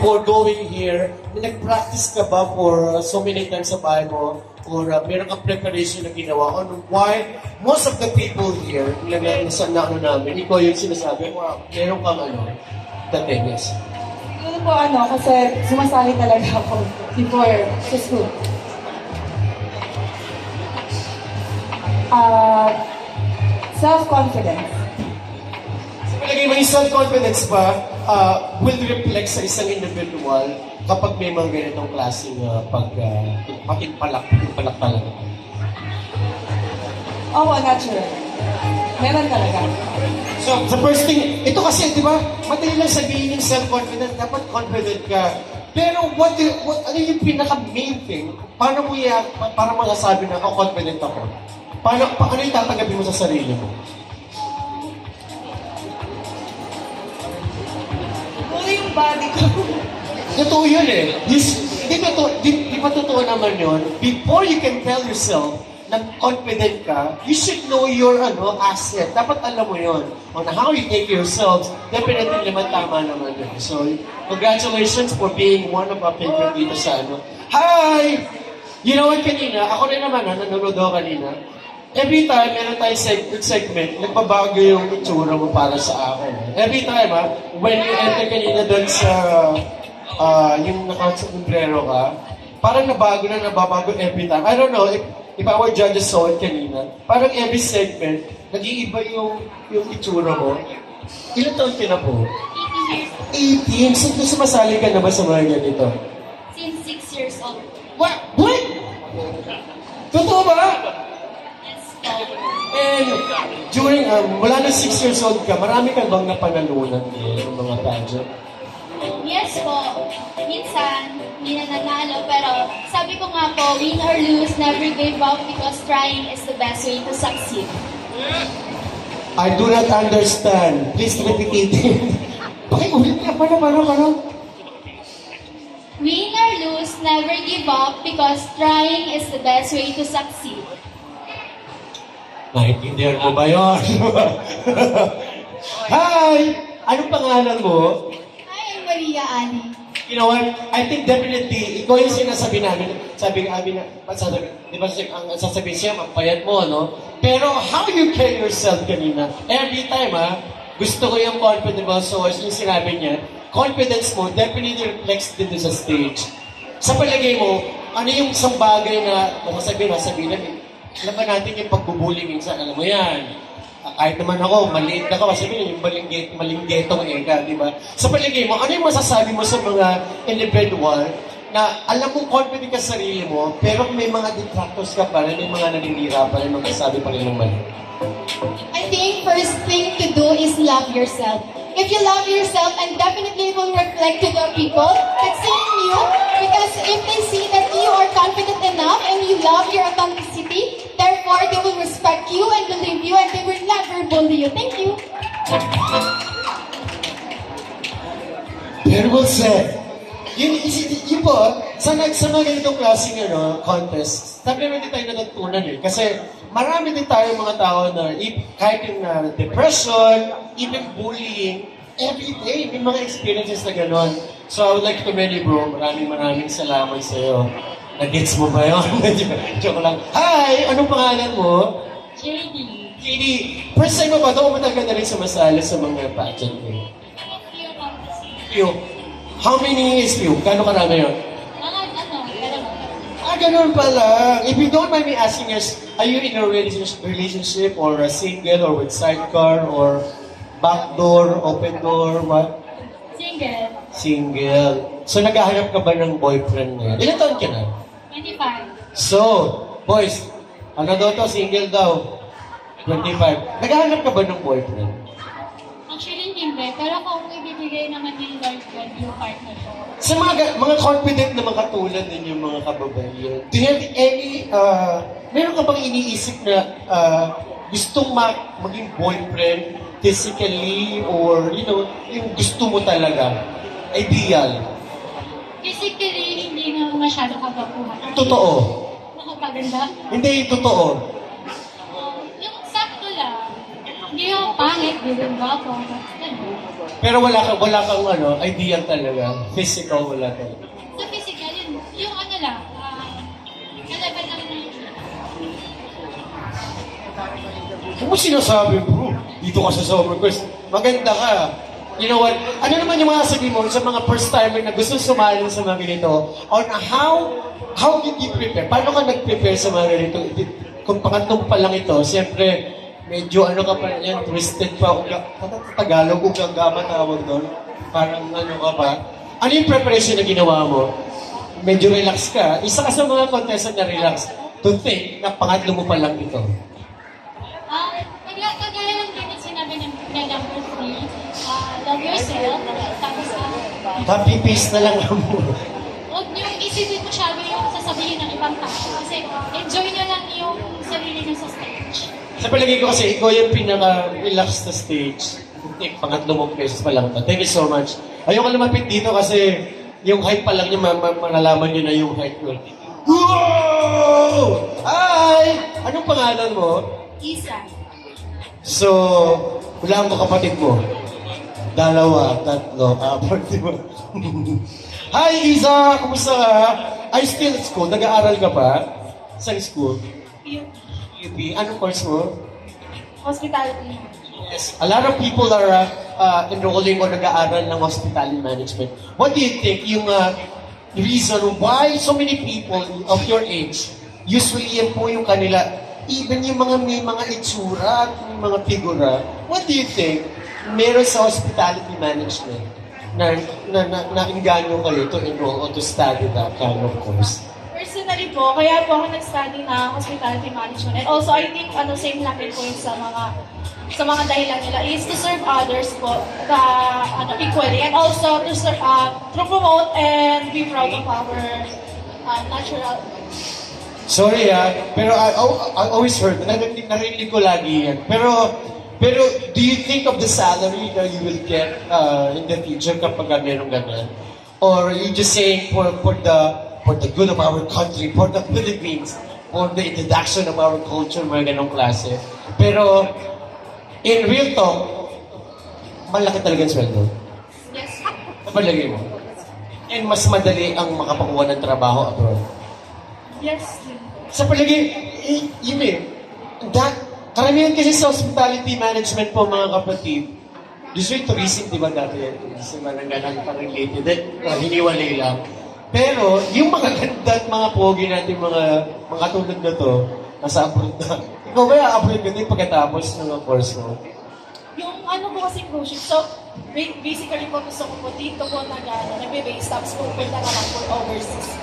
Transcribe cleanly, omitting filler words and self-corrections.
For going here, nag-practice ka ba for so many times sa Bible? Or meron kang preparation na ginawa on why most of the people here, nasa na namin, ikaw yung sinasabi, wow, meron kang dating, yes. Siguro po kasi sumasali talaga ako before sa school. Self-confidence. Sa palagay mo, yung self-confidence ba will reflect sa isang individual kapag may mga ganitong klaseng pakipalak talaga? Oo, natural. Meron talaga. So, the first thing, ito kasi, di ba, madali lang sabihin yung self-confidence, dapat confident ka. Pero ano yung pinaka-main thing, paano mo para masasabi na, confident ako? Ano yung tatanggapin mo sa sarili mo? Siguro yung body ko. Totoo yun eh. Di ba totoo naman yun? Before you can tell yourself na confident ka, you should know your asset. Dapat alam mo yun. On how you take yourself, definitely naman tama naman yun. So, congratulations for being one of our favorite dito sa Hi! You know what, kanina, ako rin naman, nanonood ako kanina. Every time, meron tayong segment, nagbabago yung itsura mo para sa akin. Every time, when you enter kanina doon sa yung nakasumbrero ka, parang nababago every time. I don't know, if our judges saw it kanina, parang every segment, nag-iiba yung itsura mo. Ilan taon ka na po? 18. So, sumasali ka na ba sa mga ganito? Since 6 years old. What? Totoo ba? And during, mula na 6 years old ka, marami ka bang napanalunan ng mga pageant? Yes po. Minsan, hindi na nanalo, pero sabi ko nga po, win or lose, never give up because trying is the best way to succeed. I do not understand. Please repeat it. Pakiulit ka. Paano? Win or lose, never give up because trying is the best way to succeed. Naintindihan mo ba yun? Hi! Anong pangalan mo? Hi, I'm Maria Ali. You know what? I think definitely, ikaw yung sinasabi namin, sabi di ba ang sasabihin siya, mapayat mo, no? Pero how you carry yourself kanina, every time, gusto ko yung confident mo, so as yung sinabi niya, confidence mo definitely reflects din sa stage. Sa palagay mo, ano yung isang bagay na, sabihin namin, alam ba natin yung pagbubuli minsan, alam mo yan. Kahit naman ako, maliit na ka, sabihin yung maling getong eka, di ba? Sa palagay mo, ano yung masasabi mo sa mga individual na alam mong confident ka sa sarili mo, pero may mga detractors ka pa rin, may mga naninira pa rin, magsasabi pa rin ng mali? I think first thing to do is love yourself. If you love yourself, and definitely it will reflect to the people that seeing you, because if they see that you are confident enough and you love your authenticity, therefore they will respect you and believe you and they will never bully you. Thank you. Very well said. Yun po, sa mga ganitong klaseng contest, sabi naman din tayo natutunan kasi marami din tayo mga tao na kahit yung depression, even bullying, every day may mga experiences na gano'n. So I would like to commend you, bro. Maraming salamat sa iyo. Nag-gets mo ba yun? Joke lang. Hi! Anong pangalan mo? JD. JD, first time mo ba ito? Umatagal na rin sumasali sa mga pageant ko. Few. How many is few? Kano karami yun? Ganun pala. If you don't mind me asking us, are you in a relationship or a single or with sidecar or backdoor, open door, what? Single. Single. So naghahanap ka ba ng boyfriend ngayon? Ilan taon ka na? 25. So, boys, ano daw to? Single daw. 25. Naghahanap ka ba ng boyfriend? Actually, hindi. Pero kung ibibigay naman ni Lord God yung partner ko. Sa mga confident na mga katulad ninyo mga kababayan, do you have any, meron ka bang iniisip na gustong maging boyfriend physically or, yung gusto mo talaga? Ideal? Physically, hindi na masyado kagapuhan. Totoo? Nakapaganda? Hindi, totoo. Yung sakto lang. Hindi yung pangit, hindi rin gwapo. Pero wala kang ano, idea talaga. Physical, wala talaga. Sa physical, yung ano lang, kalaban lang ng Ano mo sinasabi, bro? Dito ka sa Summer Quest. Maganda ka. You know what? Ano naman yung mga sabi mo sa mga first timer na gusto sumali sa mga ganito? On how did you prepare? Paano ka nag-prepare sa mga ganito? Kung pangatong pa lang ito, siyempre, medyo ano ka pa yan, twisted pa. Tagalog, kung gagama tawag doon. Parang ano ka pa. Ano yung preparation na ginawa mo? Medyo relax ka. Isa ka sa mga contestant na relax. To think na pangatlo mo pa lang ito. Kagaya lang din yung sinabi ng number 3, love yourself, tapos Copy paste na lang mo. huwag niyong isipin masyado yung sasabihin ng ibang tao kasi enjoy niyo lang yung sarili niyo sa stage. Sa palagay ko kasi, ikaw yung pinaka-relax na stage. Think, pangatlo mong beses pa lang to. Thank you so much. Ayoko lumapit dito kasi yung height pa lang niya, malalaman niyo na yung height ko. Whoa! Hi! Anong pangalan mo? Isa. So, wala ang kapatid mo? Dalawa, tatlo, apat, di ba? Hi, Isa! Kumusta ka? Are you still at school? Nag-aaral ka pa? Saan school? UP. Anong course mo? Hospitality. Yes. A lot of people are enrolling o nag-aaral ng hospitality management. What do you think yung reason why so many people of your age, usually yan po yung kanila, even yung mga may mga itsura at may mga figura, what do you think meron sa hospitality management na inganyo kayo to enroll or to study that kind of course? Personally po, kaya po ako nag-study na hospitality management. And also, I think, same lang din po yung sa mga dahilan nila is to serve others po equally. And also, to promote and be proud of our natural. Sorry pero I always heard, narinig ko lagi yan. Pero do you think of the salary that you will get in the future kapag merong ganun? Or are you just saying for the good of our country, for the Philippines, for the introduction of our culture, mga ganong klase? Pero in real talk, malaki talagang sweldo. Yes. Napalagay mo. And mas madali ang makapakuha ng trabaho abroad. Yes. Sa palagay, yun karamihan kasi sa hospitality management po mga kapatid, usually tourism, di ba dati yan? Tourism, parang related, hiniwalay lang. Pero, yung mga ganda at mga pogi natin, mga tulad na to, nasa abroad na. Ikaw ba abroad ka din pagkatapos ng course mo? Yung po kasing cruise ship, so basically po gusto ko po dito po nag-base tapos pupunta na lang for overseas.